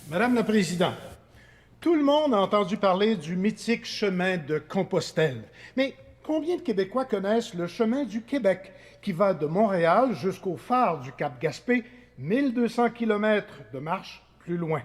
Madame la Présidente, tout le monde a entendu parler du mythique chemin de Compostelle. Mais combien de Québécois connaissent le chemin du Québec, qui va de Montréal jusqu'au phare du Cap Gaspé, 1200 kilomètres de marche plus loin?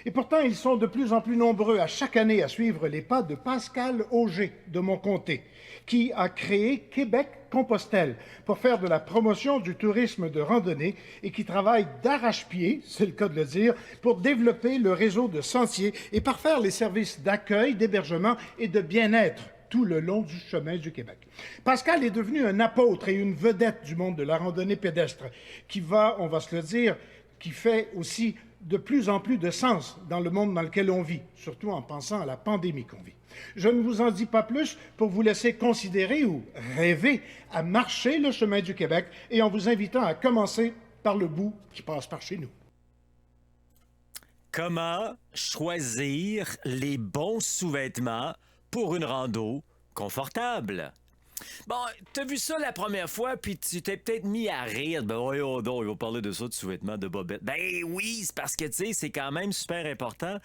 Et pourtant, ils sont de plus en plus nombreux à chaque année à suivre les pas de Pascal Auger de mon comté, qui a créé Québec-Compostelle pour faire de la promotion du tourisme de randonnée et qui travaille d'arrache-pied, c'est le cas de le dire, pour développer le réseau de sentiers et parfaire les services d'accueil, d'hébergement et de bien-être tout le long du chemin du Québec. Pascal est devenu un apôtre et une vedette du monde de la randonnée pédestre qui va, on va se le dire, qui fait aussi de plus en plus de sens dans le monde dans lequel on vit, surtout en pensant à la pandémie qu'on vit. Je ne vous en dis pas plus pour vous laisser considérer ou rêver à marcher le chemin du Québec et en vous invitant à commencer par le bout qui passe par chez nous. Comment choisir les bons sous-vêtements pour une rando confortable? Bon, t'as vu ça la première fois, puis tu t'es peut-être mis à rire. Ben voyons donc, il va parler de ça, de sous-vêtements, de bobettes. Ben oui, c'est parce que, tu sais, c'est quand même super important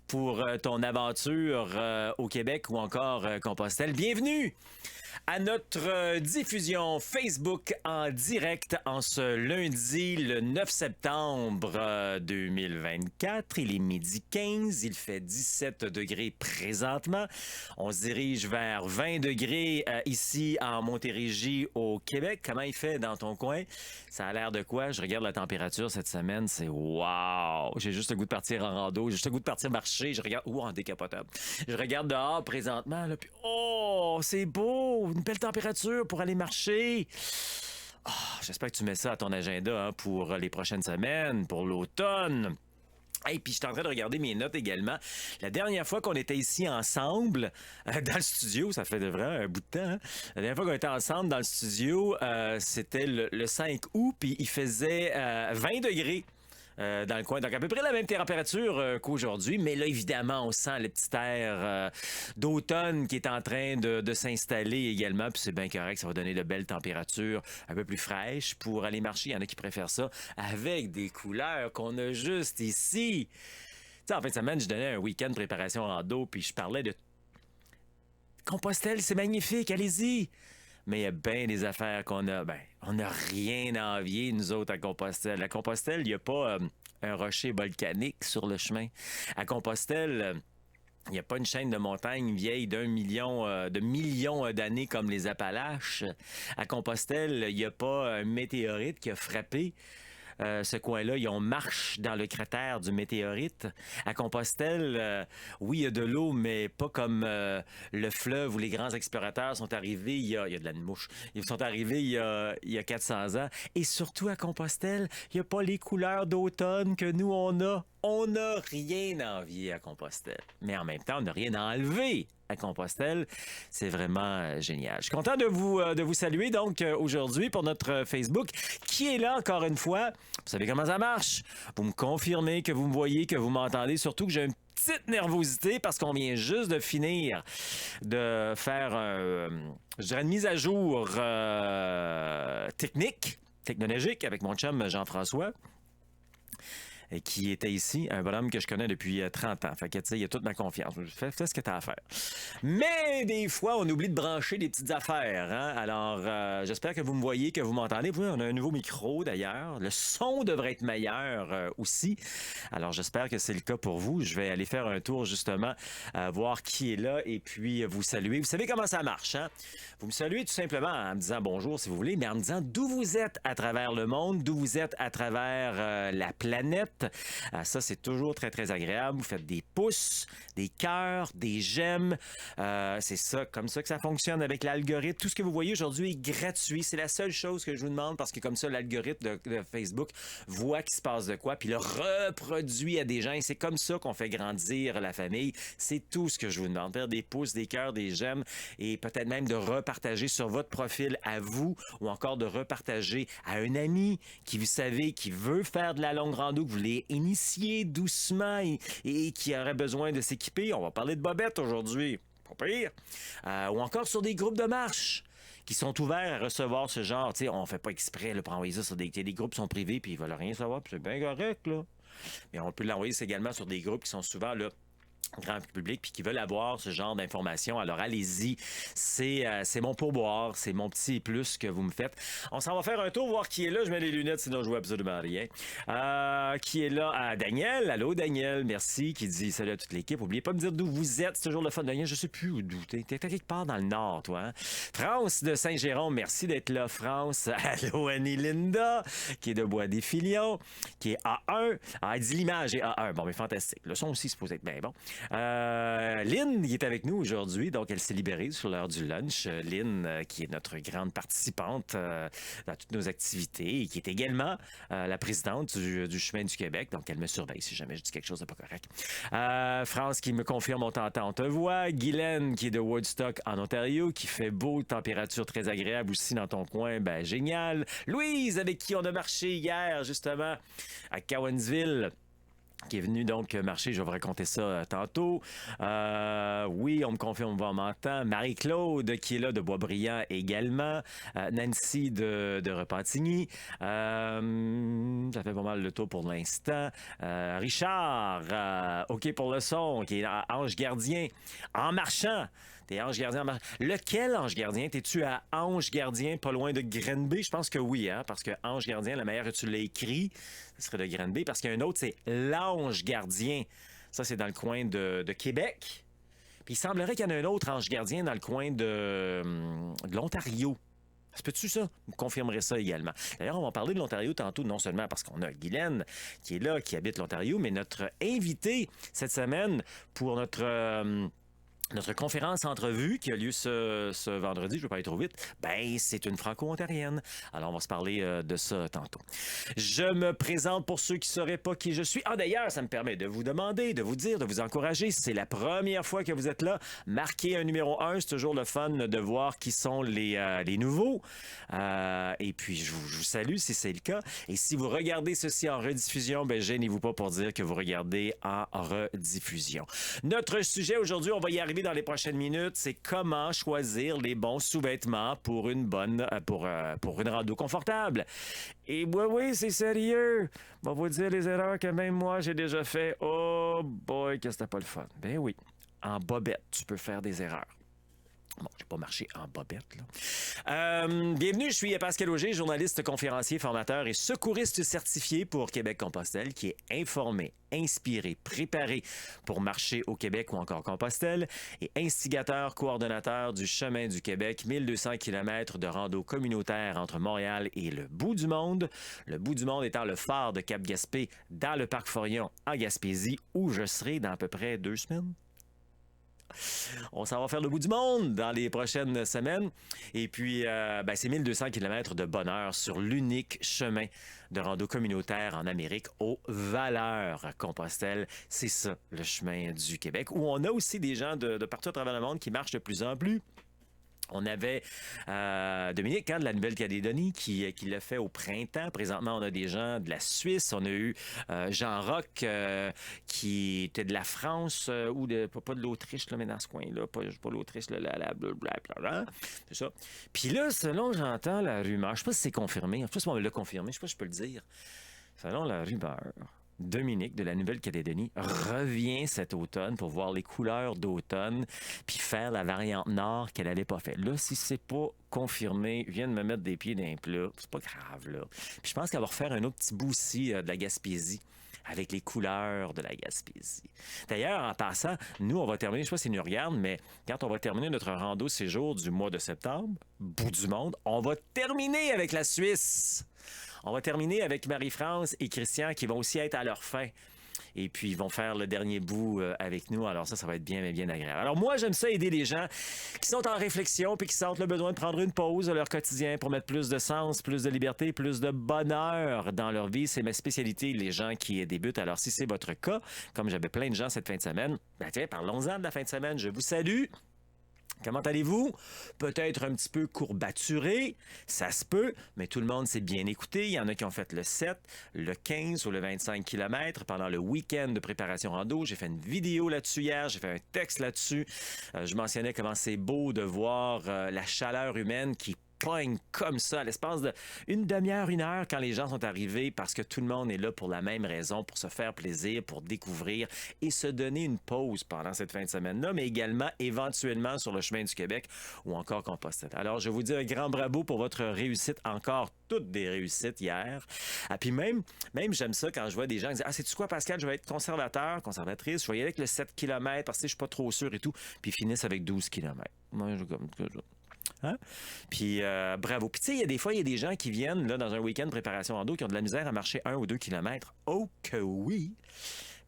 pour ton aventure au Québec ou encore Compostelle. Bienvenue à notre diffusion Facebook en direct en ce lundi, le 9 septembre 2024. Il est midi 15, il fait 17 degrés présentement. On se dirige vers 20 degrés ici en Montérégie au Québec. Comment il fait dans ton coin? Ça a l'air de quoi? Je regarde la température cette semaine, c'est wow! J'ai juste le goût de partir en rando, j'ai juste le goût de partir marcher, je regarde... en décapotable. Je regarde dehors présentement, là, puis oh, c'est beau! Une belle température pour aller marcher. Oh, j'espère que tu mets ça à ton agenda hein, pour les prochaines semaines, pour l'automne. Et puis, je suis en train de regarder mes notes également. La dernière fois qu'on était ici ensemble, dans le studio, ça fait de vrai un bout de temps, hein? La dernière fois qu'on était ensemble dans le studio, c'était le 5 août, puis il faisait 20 degrés. Dans le coin. Donc, à peu près la même température qu'aujourd'hui. Mais là, évidemment, on sent le petit air d'automne qui est en train de s'installer également. Puis c'est bien correct. Ça va donner de belles températures un peu plus fraîches pour aller marcher. Il y en a qui préfèrent ça avec des couleurs qu'on a juste ici. Tu sais, en fin de semaine, je donnais un week-end de préparation rando. Puis je parlais de Compostelle. C'est magnifique. Allez-y. Mais il y a bien des affaires qu'on a. Ben, on n'a rien à envier, nous autres, à Compostelle. À Compostelle, il n'y a pas un rocher volcanique sur le chemin. À Compostelle, il n'y a pas une chaîne de montagnes vieille de millions d'années comme les Appalaches. À Compostelle, il n'y a pas un météorite qui a frappé ce coin-là. On marche dans le cratère du météorite. À Compostelle, oui, il y a de l'eau, mais pas comme le fleuve où les grands explorateurs sont arrivés. Il y a de la mouche. Ils sont arrivés il y a 400 ans. Et surtout à Compostelle, il n'y a pas les couleurs d'automne que nous, on a. On n'a rien à envier à Compostelle. Mais en même temps, on n'a rien à enlever à Compostelle. C'est vraiment génial. Je suis content de vous saluer donc aujourd'hui pour notre Facebook qui est là encore une fois. Vous savez comment ça marche? Vous me confirmez que vous me voyez, que vous m'entendez, surtout que j'ai une petite nervosité parce qu'on vient juste de finir de faire je dirais une mise à jour technologique avec mon chum Jean-François qui était ici, un bonhomme que je connais depuis 30 ans. Fait que, tu sais, il a toute ma confiance. Fais ce que tu as à faire. Mais des fois, on oublie de brancher des petites affaires. Hein? Alors, j'espère que vous me voyez, que vous m'entendez. Oui, on a un nouveau micro, d'ailleurs. Le son devrait être meilleur aussi. Alors, j'espère que c'est le cas pour vous. Je vais aller faire un tour, justement, voir qui est là et puis vous saluer. Vous savez comment ça marche, hein? Vous me saluez tout simplement en me disant bonjour, si vous voulez, mais en me disant d'où vous êtes à travers le monde, d'où vous êtes à travers la planète. Ça, c'est toujours très, très agréable. Vous faites des pouces, des cœurs, des j'aime. C'est ça, comme ça que ça fonctionne avec l'algorithme. Tout ce que vous voyez aujourd'hui est gratuit. C'est la seule chose que je vous demande parce que comme ça, l'algorithme de Facebook voit qu'il se passe de quoi, puis le reproduit à des gens. Et c'est comme ça qu'on fait grandir la famille. C'est tout ce que je vous demande. Faire des pouces, des cœurs, des j'aime et peut-être même de repartager sur votre profil à vous ou encore de repartager à un ami qui, vous savez, qui veut faire de la longue rando, que vous voulez initier doucement et qui aurait besoin de s'équiper. On va parler de bobettes aujourd'hui. Pas pire. Ou encore sur des groupes de marche qui sont ouverts à recevoir ce genre. Tu sais, on fait pas exprès là, pour envoyer ça sur des groupes qui sont privés puis ils veulent rien savoir. Puis c'est bien correct, là. mais on peut l'envoyer également sur des groupes qui sont souvent là grand public puis qui veulent avoir ce genre d'informations. Alors allez-y, c'est mon pourboire, c'est mon petit plus que vous me faites. On s'en va faire un tour, voir qui est là. Je mets les lunettes, sinon je vois absolument rien. Qui est là? Daniel. Allô, Daniel. Merci. Qui dit salut à toute l'équipe. N'oubliez pas de me dire d'où vous êtes. C'est toujours le fun. Daniel, je sais plus d'où t'es. T'es quelque part dans le nord, toi. Hein? France de Saint-Jérôme. Merci d'être là, France. Allô, Annie Linda, qui est de Bois-des-Filions, qui est A1. Elle dit l'image est A1. Bon, mais fantastique. Le son aussi, supposé être bien bon. Lynn qui est avec nous aujourd'hui, donc elle s'est libérée sur l'heure du lunch. Lynn, qui est notre grande participante dans toutes nos activités et qui est également la présidente du Chemin du Québec, donc elle me surveille si jamais je dis quelque chose de pas correct. France qui me confirme on t'entend, on te voit. Guylaine qui est de Woodstock en Ontario, qui fait beau, température très agréable aussi dans ton coin, ben génial. Louise avec qui on a marché hier justement à Cowansville, qui est venu donc marcher. Je vais vous raconter ça tantôt. Oui, on me confirme, on m'entend. Marie-Claude, qui est là de Boisbriand également. Nancy de Repentigny. Ça fait pas mal le tour pour l'instant. Richard, OK pour le son, qui est Ange Gardien. En marchant. T'es Ange Gardien en marchant. Lequel Ange Gardien? T'es-tu à Ange Gardien, pas loin de Grenby? Je pense que oui, hein? Parce que Ange Gardien, la manière que tu l'as écrit, ce serait de Grenby. Parce qu'il y a un autre, c'est l'Ange Gardien. Ça, c'est dans le coin de Québec. Puis il semblerait qu'il y en a un autre Ange Gardien dans le coin de l'Ontario. Ça peut-tu ça? Vous confirmerez ça également. D'ailleurs, on va parler de l'Ontario tantôt, non seulement parce qu'on a Guylaine qui est là, qui habite l'Ontario, mais notre invité cette semaine pour notre conférence entrevue qui a lieu ce vendredi, je ne veux pas aller trop vite, ben c'est une franco-ontarienne. Alors, on va se parler de ça tantôt. Je me présente pour ceux qui ne sauraient pas qui je suis. D'ailleurs, ça me permet de vous demander, de vous dire, de vous encourager. Si c'est la première fois que vous êtes là, marquez un numéro 1. C'est toujours le fun de voir qui sont les nouveaux. Et puis, je vous salue si c'est le cas. Et si vous regardez ceci en rediffusion, ben gênez-vous pas pour dire que vous regardez en rediffusion. Notre sujet aujourd'hui, on va y arriver dans les prochaines minutes, c'est comment choisir les bons sous-vêtements pour une rando confortable. Et oui, c'est sérieux. On va vous dire les erreurs que même moi, j'ai déjà fait. Oh boy, que c'était pas le fun. Ben oui, en bobette, tu peux faire des erreurs. Bon, j'ai pas marché en bobette, là. Bienvenue, je suis Pascal Auger, journaliste, conférencier, formateur et secouriste certifié pour Québec-Compostelle, qui est informé, inspiré, préparé pour marcher au Québec ou encore Compostelle et instigateur, coordonnateur du Chemin du Québec, 1200 km de rando communautaire entre Montréal et le bout du monde. Le bout du monde étant le phare de Cap-Gaspé dans le parc Forillon en Gaspésie, où je serai dans à peu près 2 semaines. On s'en va faire le bout du monde dans les prochaines semaines. Et puis, c'est 1200 km de bonheur sur l'unique chemin de rando communautaire en Amérique aux Valeurs Compostelle. C'est ça, le chemin du Québec, où on a aussi des gens de partout à travers le monde qui marchent de plus en plus. On avait Dominique de la Nouvelle-Calédonie qui l'a fait au printemps. Présentement, on a des gens de la Suisse. On a eu Jean Roch qui était de la France ou pas de l'Autriche, là, mais dans ce coin-là. Pas l'Autriche, blablabla. C'est ça. Puis là, selon j'entends la rumeur, je ne sais pas si c'est confirmé. En fait, on me l'a confirmé. Je ne sais pas si je peux le dire. Selon la rumeur, Dominique de la Nouvelle-Calédonie revient cet automne pour voir les couleurs d'automne puis faire la variante nord qu'elle n'avait pas fait. Là, si c'est pas confirmé, vient de me mettre des pieds dans un plat. C'est pas grave, là. Puis je pense qu'elle va refaire un autre petit bout aussi de la Gaspésie avec les couleurs de la Gaspésie. D'ailleurs, en passant, nous, on va terminer, je sais pas si nous regardent, mais quand on va terminer notre rando séjour du mois de septembre, bout du monde, on va terminer avec la Suisse. On va terminer avec Marie-France et Christian qui vont aussi être à leur fin. Et puis, ils vont faire le dernier bout avec nous. Alors ça va être bien, bien agréable. Alors moi, j'aime ça aider les gens qui sont en réflexion puis qui sentent le besoin de prendre une pause de leur quotidien pour mettre plus de sens, plus de liberté, plus de bonheur dans leur vie. C'est ma spécialité, les gens qui débutent. Alors si c'est votre cas, comme j'avais plein de gens cette fin de semaine, tiens, parlons-en de la fin de semaine. Je vous salue. Comment allez-vous? Peut-être un petit peu courbaturé, ça se peut, mais tout le monde s'est bien écouté. Il y en a qui ont fait le 7, le 15 ou le 25 km pendant le week-end de préparation rando. J'ai fait une vidéo là-dessus hier, j'ai fait un texte là-dessus. Je mentionnais comment c'est beau de voir la chaleur humaine qui pogne comme ça à l'espace d'une demi-heure, une heure quand les gens sont arrivés parce que tout le monde est là pour la même raison, pour se faire plaisir, pour découvrir et se donner une pause pendant cette fin de semaine-là, mais également éventuellement sur le chemin du Québec ou encore Compostelle. Alors, je vous dis un grand bravo pour votre réussite, encore toutes des réussites hier. Ah, puis même j'aime ça quand je vois des gens qui disent « Ah, sais-tu quoi, Pascal, je vais être conservateur, conservatrice, je vais y aller avec le 7 km parce que je suis pas trop sûr et tout. » Puis ils finissent avec 12 km. Moi, je comme ça. Hein? Puis bravo. Puis tu sais, il y a des fois, il y a des gens qui viennent là, dans un week-end de préparation en dos qui ont de la misère à marcher 1 ou 2 kilomètres. Oh que oui!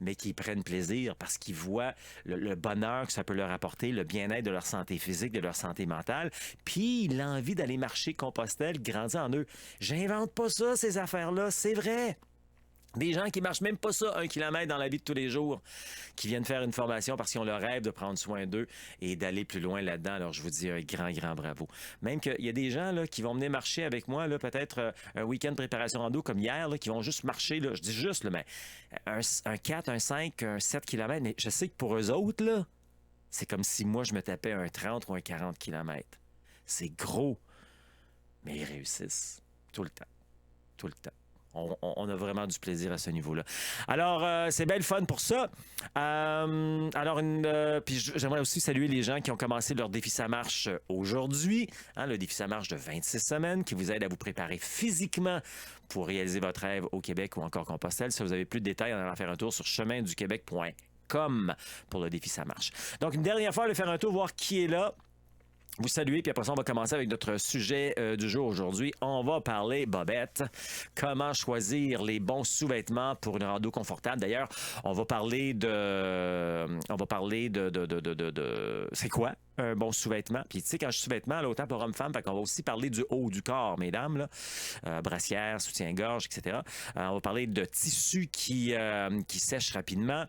Mais qui prennent plaisir parce qu'ils voient le bonheur que ça peut leur apporter, le bien-être de leur santé physique, de leur santé mentale, puis l'envie d'aller marcher Compostelle grandit en eux. J'invente pas ça, ces affaires-là, c'est vrai. Des gens qui marchent même pas ça 1 kilomètre dans la vie de tous les jours, qui viennent faire une formation parce qu'ils ont le rêve de prendre soin d'eux et d'aller plus loin là-dedans. Alors, je vous dis un grand bravo. Même qu'il y a des gens là, qui vont venir marcher avec moi, là, peut-être un week-end de préparation en dos comme hier, là, qui vont juste marcher, là, je dis juste, là, mais un 4, un 5, un 7 kilomètres, mais je sais que pour eux autres, là, c'est comme si moi, je me tapais un 30 ou un 40 kilomètres. C'est gros, mais ils réussissent tout le temps. Tout le temps. On a vraiment du plaisir à ce niveau-là. Alors, c'est bien le fun pour ça. Puis j'aimerais aussi saluer les gens qui ont commencé leur défi Ça marche aujourd'hui. Hein, le défi Ça marche de 26 semaines qui vous aide à vous préparer physiquement pour réaliser votre rêve au Québec ou encore Compostelle. Si vous avez plus de détails, en allant faire un tour sur cheminduquebec.com pour le défi Ça marche. Donc, une dernière fois, aller faire un tour, voir qui est là. Vous saluez, puis après ça, on va commencer avec notre sujet du jour aujourd'hui. On va parler bobette. Comment choisir les bons sous-vêtements pour une rando confortable. D'ailleurs, on va parler de... C'est quoi un bon sous-vêtement? Puis tu sais, quand je dis sous-vêtement, là, autant pour homme-femme, fait qu'on va aussi parler du haut du corps, mesdames, là. Brassière, soutien-gorge, etc. On va parler de tissus qui sèchent rapidement.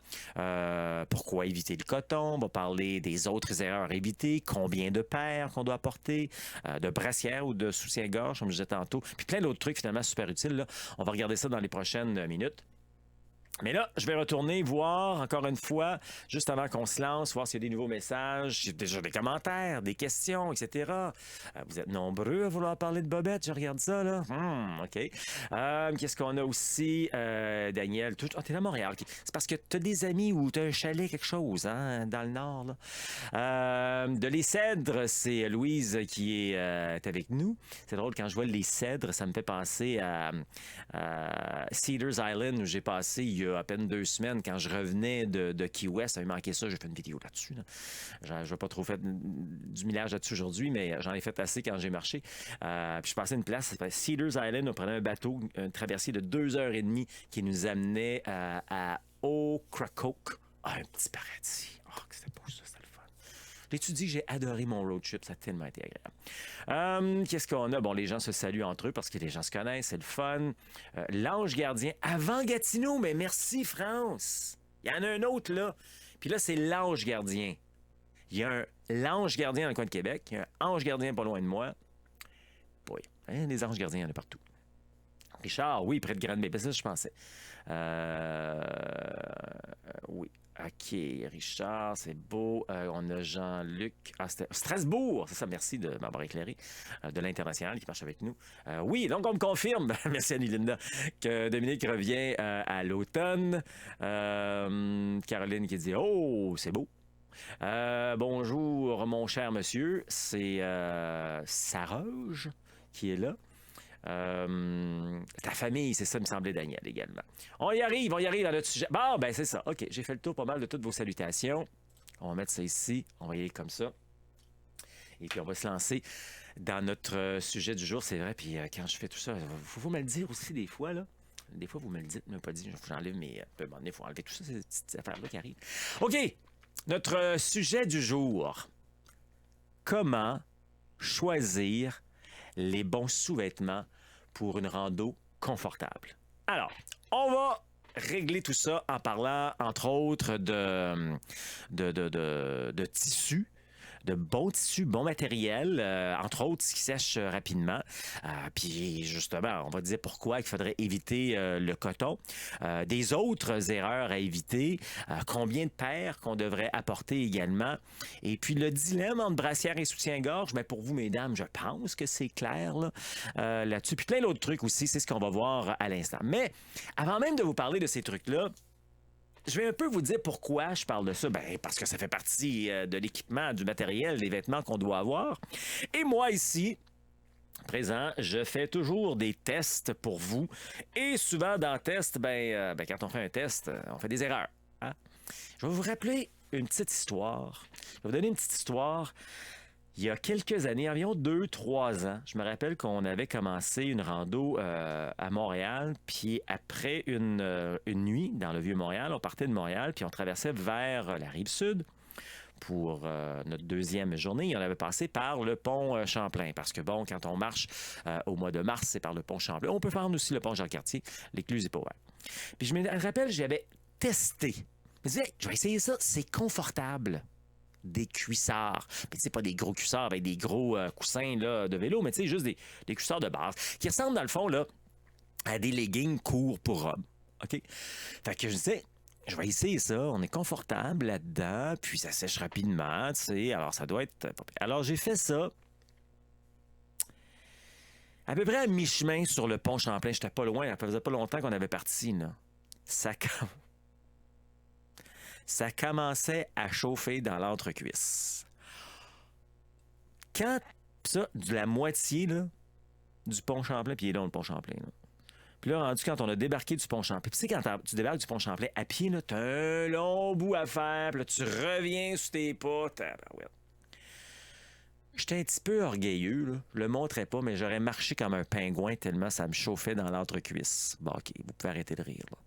Pourquoi éviter le coton? On va parler des autres erreurs à éviter. Combien de paires qu'on doit porter, de brassière ou de soutien-gorge, comme je disais tantôt, puis plein d'autres trucs finalement super utiles. Là. On va regarder ça dans les prochaines minutes. Mais là, je vais retourner voir encore une fois, juste avant qu'on se lance, voir s'il y a des nouveaux messages, déjà des commentaires, des questions, etc. Vous êtes nombreux à vouloir parler de bobette, je regarde ça, là. OK. Qu'est-ce qu'on a aussi? Daniel, t'es à Montréal. C'est parce que t'as des amis ou t'as un chalet, quelque chose, hein, dans le Nord, là. De Les Cèdres, c'est Louise qui est avec nous. C'est drôle, quand je vois Les Cèdres, ça me fait penser à Cedars Island, où j'ai passé il y a à peine 2 semaines, quand je revenais de Key West. Ça m'a manqué ça, j'ai fait une vidéo là-dessus. Là. Je n'ai pas trop fait du millage là-dessus aujourd'hui, mais j'en ai fait assez quand j'ai marché. Puis je passais une place, c'était Cedars Island, on prenait un bateau, une traversée de 2h30 qui nous amenait à Ocracoke. Ah, un petit paradis. Oh, c'était beau ça, c'était le fun. L'as-tu dit, j'ai adoré mon road trip, ça a tellement été agréable. Qu'est-ce qu'on a? Bon, les gens se saluent entre eux parce que les gens se connaissent, c'est le fun. L'ange gardien avant Gatineau, mais merci France. Il y en a un autre là. Puis là, c'est l'ange gardien. Il y a l'ange gardien dans le coin de Québec, il y a un ange gardien pas loin de moi. Oui, hein, des anges gardiens, il y en a partout. Richard, oui, près de Grande-Bay, c'est ça que je pensais. Oui. OK, Richard, c'est beau. On a Jean-Luc. Ah, c'était Strasbourg, c'est ça, merci de m'avoir éclairé. De l'International qui marche avec nous. Oui, donc on me confirme, merci Annie-Linda, que Dominique revient à l'automne. Caroline qui dit « Oh, c'est beau ». Bonjour, mon cher monsieur. C'est Saroge qui est là. Ta famille, c'est ça, me semblait, Daniel, également. On y arrive à notre sujet. Bon, ben c'est ça. OK, j'ai fait le tour pas mal de toutes vos salutations. On va mettre ça ici. On va y aller comme ça. Et puis, on va se lancer dans notre sujet du jour. C'est vrai, puis quand je fais tout ça, faut me le dire aussi des fois, là. Des fois, vous me le dites, mais pas dit. J'enlève mes... il faut enlever tout ça, ces petites affaires-là qui arrivent. OK, notre sujet du jour. Comment choisir les bons sous-vêtements pour une rando confortable. Alors, on va régler tout ça en parlant, entre autres, de tissus. de bons tissus, bons matériels, entre autres, qui sèchent rapidement. Puis justement, on va dire pourquoi il faudrait éviter le coton. Des autres erreurs à éviter, combien de paires qu'on devrait apporter également. Et puis le dilemme entre brassière et soutien-gorge, mais pour vous, mesdames, je pense que c'est clair là-dessus. Puis plein d'autres trucs aussi, c'est ce qu'on va voir à l'instant. Mais avant même de vous parler de ces trucs-là, je vais un peu vous dire pourquoi je parle de ça. Ben, parce que ça fait partie de l'équipement, du matériel, des vêtements qu'on doit avoir. Et moi, ici, présent, je fais toujours des tests pour vous. Et souvent, dans le test, quand on fait un test, on fait des erreurs. Hein? Je vais vous rappeler une petite histoire. Je vais vous donner une petite histoire. Il y a quelques années, environ 2-3 ans, je me rappelle qu'on avait commencé une rando à Montréal, puis après une nuit dans le Vieux-Montréal, on partait de Montréal, puis on traversait vers la Rive-Sud pour notre deuxième journée. On avait passé par le pont Champlain, parce que bon, quand on marche au mois de mars, c'est par le pont Champlain. On peut faire aussi le pont Jean-Cartier, l'écluse n'est pas ouverte. Puis je me rappelle, j'avais testé. Je me disais, je vais essayer ça, c'est confortable. Des cuissards. Mais tu sais, pas des gros cuissards avec des gros coussins là, de vélo, mais tu sais, juste des cuissards de base qui ressemblent dans le fond là, à des leggings courts pour hommes. OK? Fait que je disais, je vais essayer ça, on est confortable là-dedans, puis ça sèche rapidement, tu sais, alors ça doit être... Alors j'ai fait ça. À peu près à mi-chemin sur le pont Champlain, j'étais pas loin, ça faisait pas longtemps qu'on avait parti, là. Ça commençait à chauffer dans l'entrecuisse. Quand ça, de la moitié là, du pont Champlain, puis il est là le pont Champlain. Là. Puis là, rendu quand on a débarqué du pont Champlain, puis tu sais, quand tu débarques du pont Champlain à pied, là, t'as un long bout à faire, puis là, tu reviens sur tes pas. Ouais. J'étais un petit peu orgueilleux, là. Je le montrais pas, mais j'aurais marché comme un pingouin tellement ça me chauffait dans l'entrecuisse. Bon, OK, vous pouvez arrêter de rire. Là.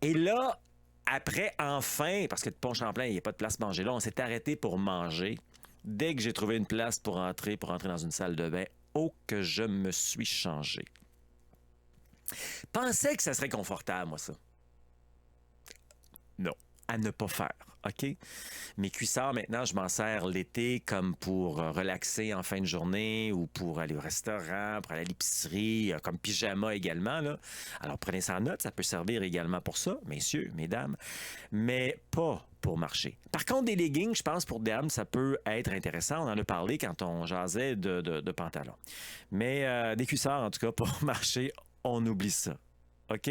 Et là, après, enfin, parce que le pont Champlain, il n'y a pas de place manger là, on s'est arrêté pour manger. Dès que j'ai trouvé une place pour entrer dans une salle de bain, oh que je me suis changé. Pensais que ça serait confortable, moi, ça. Non, à ne pas faire, OK? Mes cuissards, maintenant, je m'en sers l'été comme pour relaxer en fin de journée ou pour aller au restaurant, pour aller à l'épicerie, comme pyjama également, là. Alors, prenez ça en note, ça peut servir également pour ça, messieurs, mesdames, mais pas pour marcher. Par contre, des leggings, je pense, pour dames, ça peut être intéressant. On en a parlé quand on jasait de pantalons. Mais des cuissards, en tout cas, pour marcher, on oublie ça. OK?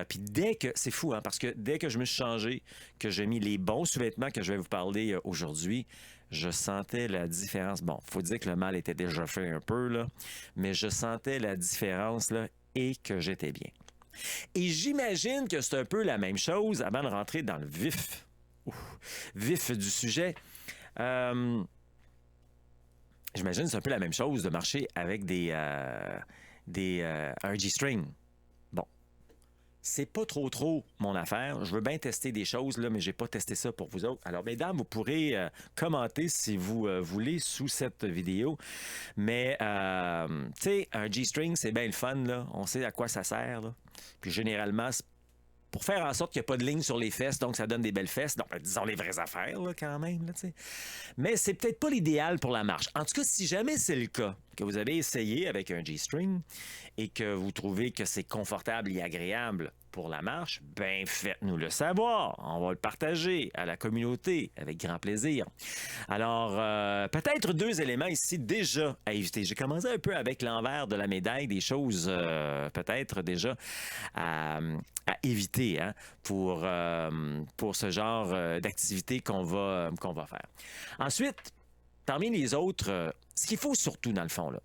Puis dès que... C'est fou, hein? Parce que dès que je me suis changé, que j'ai mis les bons sous-vêtements que je vais vous parler aujourd'hui, je sentais la différence. Bon, il faut dire que le mal était déjà fait un peu, là, mais je sentais la différence, là, et que j'étais bien. Et j'imagine que c'est un peu la même chose avant de rentrer dans le vif du sujet. J'imagine que c'est un peu la même chose de marcher avec un G-string. Bon. C'est pas trop mon affaire. Je veux bien tester des choses, là, mais j'ai pas testé ça pour vous autres. Alors, mesdames, vous pourrez commenter si vous voulez sous cette vidéo. Mais, tu sais, un G-string, c'est bien le fun, là. On sait à quoi ça sert, là. Puis généralement, c'est pour faire en sorte qu'il n'y a pas de ligne sur les fesses, donc ça donne des belles fesses. Donc, disons les vraies affaires, là, quand même. Là, mais c'est peut-être pas l'idéal pour la marche. En tout cas, si jamais c'est le cas, que vous avez essayé avec un G-string et que vous trouvez que c'est confortable et agréable pour la marche, ben faites-nous le savoir. On va le partager à la communauté avec grand plaisir. Alors, peut-être 2 éléments ici déjà à éviter. J'ai commencé un peu avec l'envers de la médaille, des choses peut-être déjà à éviter hein, pour ce genre d'activité qu'on va faire. Ensuite, parmi les autres, ce qu'il faut surtout dans le fond, là,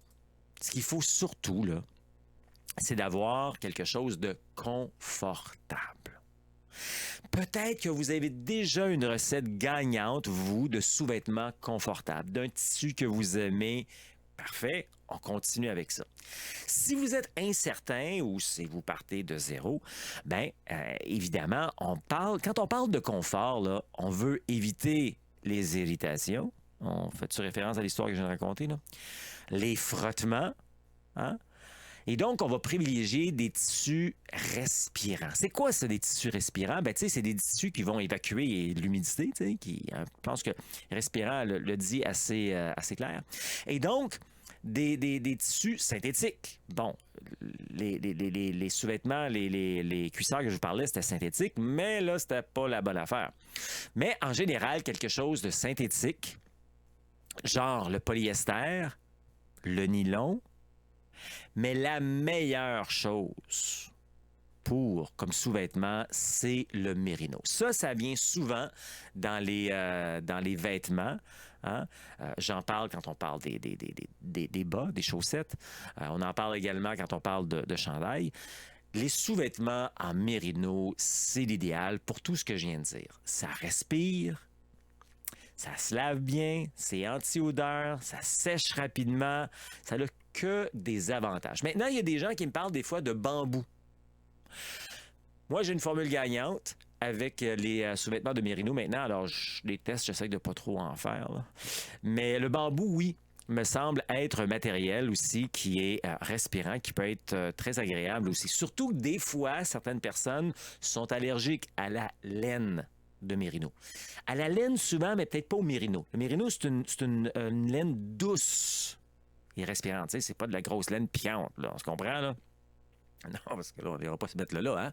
c'est d'avoir quelque chose de confortable. Peut-être que vous avez déjà une recette gagnante, vous, de sous-vêtements confortables, d'un tissu que vous aimez. Parfait, on continue avec ça. Si vous êtes incertain ou si vous partez de zéro, bien, évidemment, quand on parle de confort, là, on veut éviter les irritations. On fait-tu référence à l'histoire que je viens de raconter, là? Les frottements, hein? Et donc, on va privilégier des tissus respirants. C'est quoi ça, des tissus respirants? Ben, tu sais, c'est des tissus qui vont évacuer l'humidité, tu sais, je pense que respirant le dit assez clair. Et donc, des tissus synthétiques. Bon, les sous-vêtements, les cuissards que je vous parlais, c'était synthétique, mais là, c'était pas la bonne affaire. Mais en général, quelque chose de synthétique, genre le polyester, le nylon, mais la meilleure chose comme sous-vêtement, c'est le mérino. Ça vient souvent dans les vêtements. Hein? J'en parle quand on parle des bas, des chaussettes. On en parle également quand on parle de chandail. Les sous-vêtements en mérino, c'est l'idéal pour tout ce que je viens de dire. Ça respire, ça se lave bien, c'est anti-odeur, ça sèche rapidement, ça n'a que des avantages. Maintenant, il y a des gens qui me parlent des fois de bambou. Moi, j'ai une formule gagnante avec les sous-vêtements de mérino maintenant. Alors, les tests, j'essaie de pas trop en faire, là. Mais le bambou, oui, me semble être un matériel aussi qui est respirant, qui peut être très agréable aussi. Surtout que des fois, certaines personnes sont allergiques à la laine de mérino. À la laine, souvent, mais peut-être pas au mérino. Le mérino, c'est une laine douce et respirante. Tu sais, c'est pas de la grosse laine piquante, là. On se comprend, là? Non, parce que là, on ne va pas se mettre là, hein?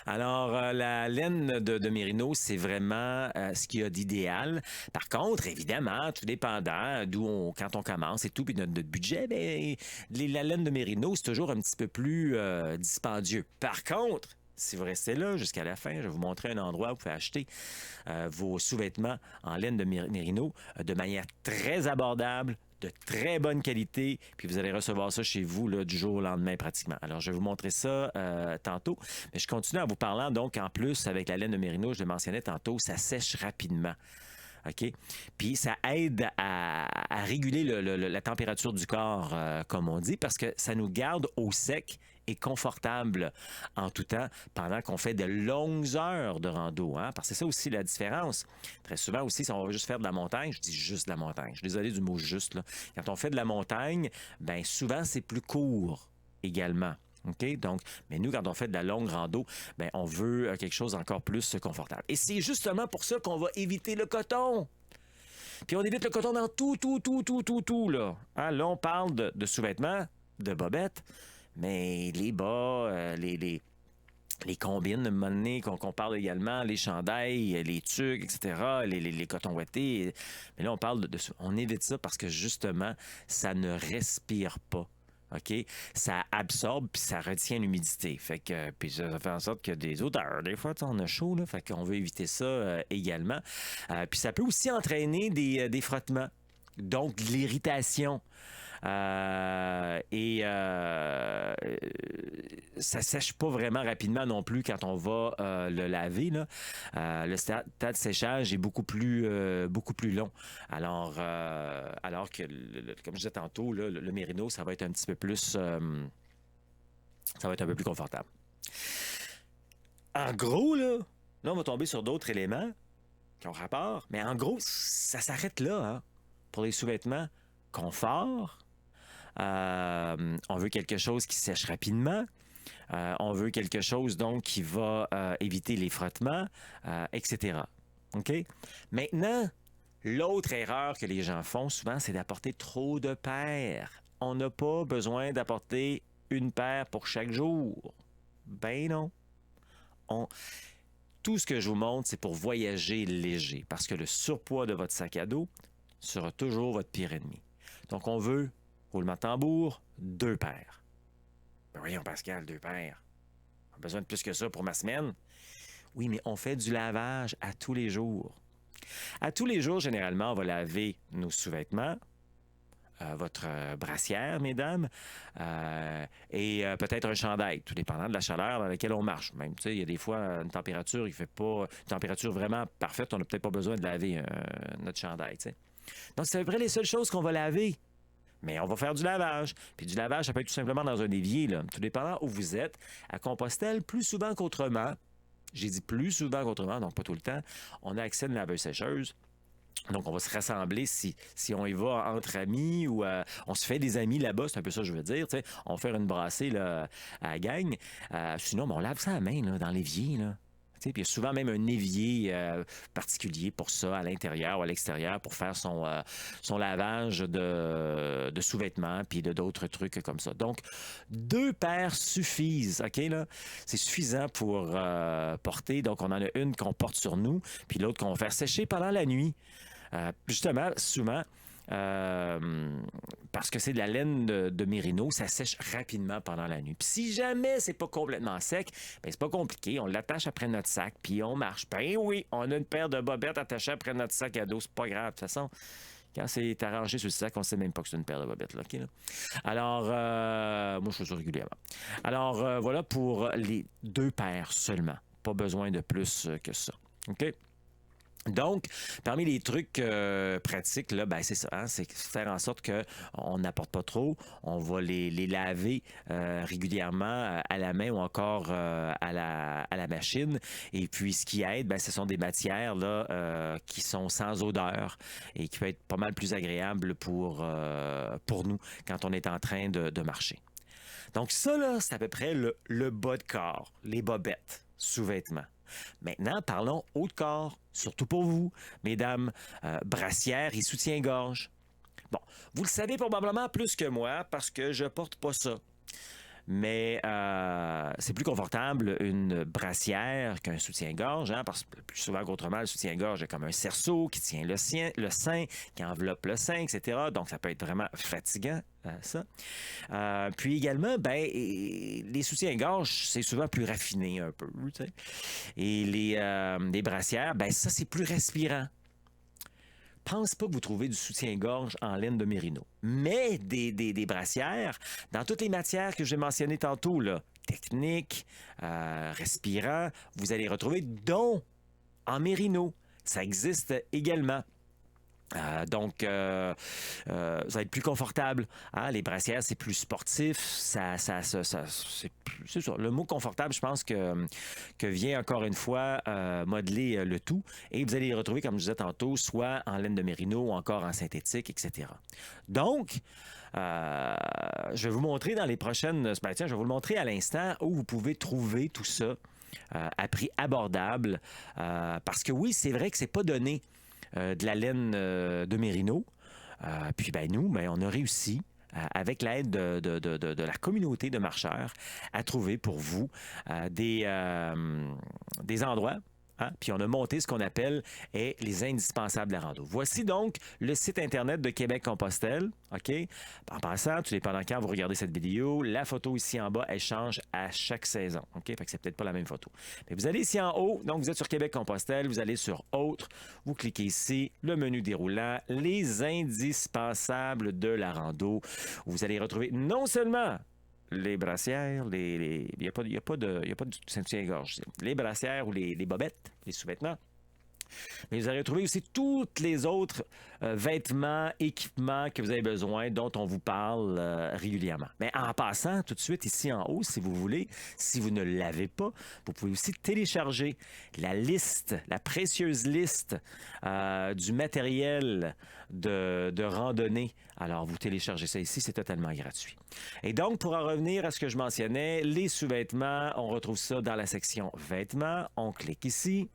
Alors, la laine de mérino, c'est vraiment ce qu'il y a d'idéal. Par contre, évidemment, tout dépendant quand on commence et tout, puis notre budget, bien, la laine de mérino, c'est toujours un petit peu plus dispendieux. Par contre, si vous restez là jusqu'à la fin, je vais vous montrer un endroit où vous pouvez acheter vos sous-vêtements en laine de mérino de manière très abordable, de très bonne qualité, puis vous allez recevoir ça chez vous là, du jour au lendemain pratiquement. Alors, je vais vous montrer ça tantôt, mais je continue en vous parlant, donc en plus, avec la laine de mérino, je le mentionnais tantôt, ça sèche rapidement. OK? Puis ça aide à réguler la température du corps, comme on dit, parce que ça nous garde au sec et confortable en tout temps pendant qu'on fait de longues heures de rando. Hein? Parce que c'est ça aussi la différence. Très souvent aussi, si on va juste faire de la montagne, je dis juste de la montagne. Je suis désolé du mot juste, là. Quand on fait de la montagne, bien souvent c'est plus court également. OK? Donc, mais nous, quand on fait de la longue rando, bien, on veut quelque chose encore plus confortable. Et c'est justement pour ça qu'on va éviter le coton. Puis on évite le coton dans tout, là. Hein? Là, on parle de sous-vêtements, de bobettes, mais les bas, les combines de monnaie qu'on parle également, les chandails, les tuques, etc., les cotons ouatés. Mais là, on parle on évite ça parce que justement, ça ne respire pas. OK? Ça absorbe puis ça retient l'humidité. Fait que puis ça fait en sorte que des odeurs, des fois, on a chaud, là. Fait qu'on veut éviter ça également. Puis ça peut aussi entraîner des frottements. Donc, de l'irritation. Ça sèche pas vraiment rapidement non plus quand on va le laver, là. Le stade de séchage est beaucoup plus long. Alors que, comme je disais tantôt, là, le mérino, ça va être un petit peu plus... ça va être un peu plus confortable. En gros, là, on va tomber sur d'autres éléments qui ont rapport, mais en gros, ça s'arrête là, hein, pour les sous-vêtements. Confort. On veut quelque chose qui sèche rapidement. On veut quelque chose, donc, qui va éviter les frottements, etc. OK? Maintenant, l'autre erreur que les gens font souvent, c'est d'apporter trop de paires. On n'a pas besoin d'apporter une paire pour chaque jour. Ben non. Tout ce que je vous montre, c'est pour voyager léger, parce que le surpoids de votre sac à dos sera toujours votre pire ennemi. Donc, on veut, roulement de tambour, 2 paires. Ben voyons, Pascal, 2 paires. On a besoin de plus que ça pour ma semaine. Oui, mais on fait du lavage à tous les jours. À tous les jours, généralement, on va laver nos sous-vêtements, votre brassière, mesdames, et peut-être un chandail, tout dépendant de la chaleur dans laquelle on marche. Même, tu sais, il y a des fois une température, il fait pas une température vraiment parfaite, on n'a peut-être pas besoin de laver notre chandail, tu sais. Donc, c'est à peu près les seules choses qu'on va laver. Mais on va faire du lavage. Puis du lavage, ça peut être tout simplement dans un évier, là. Tout dépendant où vous êtes. À Compostelle, plus souvent qu'autrement, j'ai dit plus souvent qu'autrement, donc pas tout le temps, on a accès à une laveuse sécheuse. Donc, on va se rassembler si on y va entre amis ou on se fait des amis là-bas, c'est un peu ça que je veux dire. Tu sais. On va faire une brassée là, à la gang. Sinon, ben, on lave ça à la main là, dans l'évier. Là. Tu sais, puis il y a souvent même un évier particulier pour ça, à l'intérieur ou à l'extérieur, pour faire son lavage de sous-vêtements puis de d'autres trucs comme ça. Donc, 2 paires suffisent, OK, là? C'est suffisant pour porter. Donc, on en a une qu'on porte sur nous, puis l'autre qu'on va faire sécher pendant la nuit. Justement, souvent, parce que c'est de la laine de mérino, ça sèche rapidement pendant la nuit. Puis si jamais c'est pas complètement sec, ben c'est pas compliqué, on l'attache après notre sac, puis on marche. Ben oui, on a une paire de bobettes attachées après notre sac à dos, c'est pas grave. De toute façon, quand c'est arrangé sur le sac, on sait même pas que c'est une paire de bobettes. Là, OK, là? Alors, moi, je fais ça régulièrement. Alors, voilà pour les 2 paires seulement. Pas besoin de plus que ça. OK? Donc, parmi les trucs pratiques, là, ben, c'est ça, hein, c'est faire en sorte qu'on n'apporte pas trop. On va les laver régulièrement à la main ou encore à la machine. Et puis, ce qui aide, ben, ce sont des matières là, qui sont sans odeur et qui peuvent être pas mal plus agréables pour nous quand on est en train de marcher. Donc, ça, là, c'est à peu près le bas de corps, les bobettes, sous-vêtements. Maintenant, parlons haut de corps, surtout pour vous, mesdames, brassières et soutien-gorge. Bon, vous le savez probablement plus que moi parce que je porte pas ça. Mais c'est plus confortable une brassière qu'un soutien-gorge, hein, parce que plus souvent qu'autrement, le soutien-gorge est comme un cerceau qui tient le sein, qui enveloppe le sein, etc. Donc, ça peut être vraiment fatigant, ça. Puis également, ben, les soutiens-gorge, c'est souvent plus raffiné un peu, tu sais. Et les brassières, ben ça, c'est plus respirant. Pense pas que vous trouvez du soutien-gorge en laine de mérino. Mais des brassières, dans toutes les matières que j'ai mentionnées tantôt, là, technique, respirant, vous allez retrouver dont en mérino. Ça existe également. Donc, vous allez être plus confortable. Hein? Les brassières, c'est plus sportif. C'est ça. Le mot confortable, je pense que vient encore une fois modeler le tout. Et vous allez les retrouver, comme je disais tantôt, soit en laine de mérino ou encore en synthétique, etc. Donc, je vais vous montrer dans les prochaines... Ben, tiens, je vais vous le montrer à l'instant où vous pouvez trouver tout ça à prix abordable. Parce que oui, c'est vrai que c'est pas donné de la laine de mérino. Puis ben, nous, ben, on a réussi, avec l'aide de la communauté de marcheurs, à trouver pour vous des endroits. Hein? Puis on a monté ce qu'on appelle les indispensables de la rando. Voici donc le site Internet de Québec-Compostelle. OK? En passant, tout dépendant quand vous regardez cette vidéo, la photo ici en bas, elle change à chaque saison. OK? Fait que c'est peut-être pas la même photo. Mais vous allez ici en haut, donc vous êtes sur Québec-Compostelle, vous allez sur Autres, vous cliquez ici, le menu déroulant, les indispensables de la rando. Vous allez retrouver non seulement les brassières, il n'y a pas de soutien-gorge. Les brassières ou les bobettes, les sous-vêtements. Mais vous allez retrouver aussi tous les autres vêtements, équipements que vous avez besoin, dont on vous parle régulièrement. Mais en passant, tout de suite ici en haut, si vous voulez, si vous ne l'avez pas, vous pouvez aussi télécharger la liste, la précieuse liste du matériel de randonnée. Alors, vous téléchargez ça ici, c'est totalement gratuit. Et donc, pour en revenir à ce que je mentionnais, les sous-vêtements, on retrouve ça dans la section vêtements. On clique ici.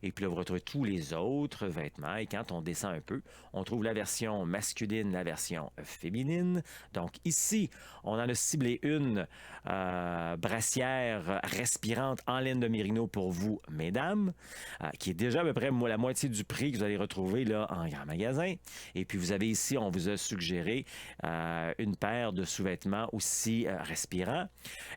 Et puis là, vous retrouvez tous les autres vêtements. Et quand on descend un peu, on trouve la version masculine, la version féminine. Donc ici, on en a ciblé une brassière respirante en laine de mérino pour vous, mesdames, qui est déjà à peu près la moitié du prix que vous allez retrouver là en grand magasin. Et puis vous avez ici, on vous a suggéré une paire de sous-vêtements aussi respirants.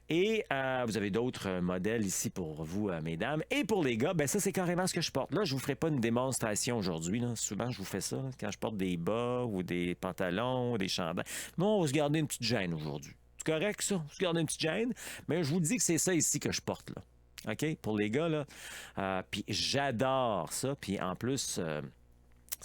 Et vous avez d'autres modèles ici pour vous, mesdames. Et pour les gars, ben ça, c'est carrément ce que je porte. Là, je ne vous ferai pas une démonstration aujourd'hui. Souvent, je vous fais ça quand je porte des bas ou des pantalons ou des chandails. Mais on va se garder une petite gêne aujourd'hui. C'est correct, ça? On va se garder une petite gêne. Mais je vous dis que c'est ça ici que je porte, là. OK? Pour les gars, là. Puis j'adore ça. Puis en plus...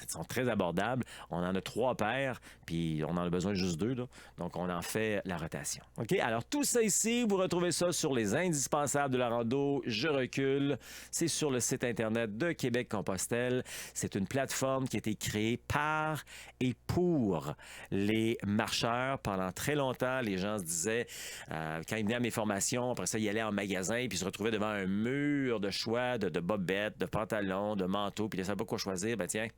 Ils sont très abordables. On en a 3 paires, puis on en a besoin juste 2. Là. Donc, on en fait la rotation. OK? Alors, tout ça ici, vous retrouvez ça sur les indispensables de la rando. Je recule. C'est sur le site Internet de Québec-Compostelle. C'est une plateforme qui a été créée par et pour les marcheurs. Pendant très longtemps, les gens se disaient, quand ils venaient à mes formations, après ça, ils allaient en magasin, puis ils se retrouvaient devant un mur de choix de bobettes, de pantalons, de manteaux, puis ils ne savaient pas quoi choisir. Ben tiens,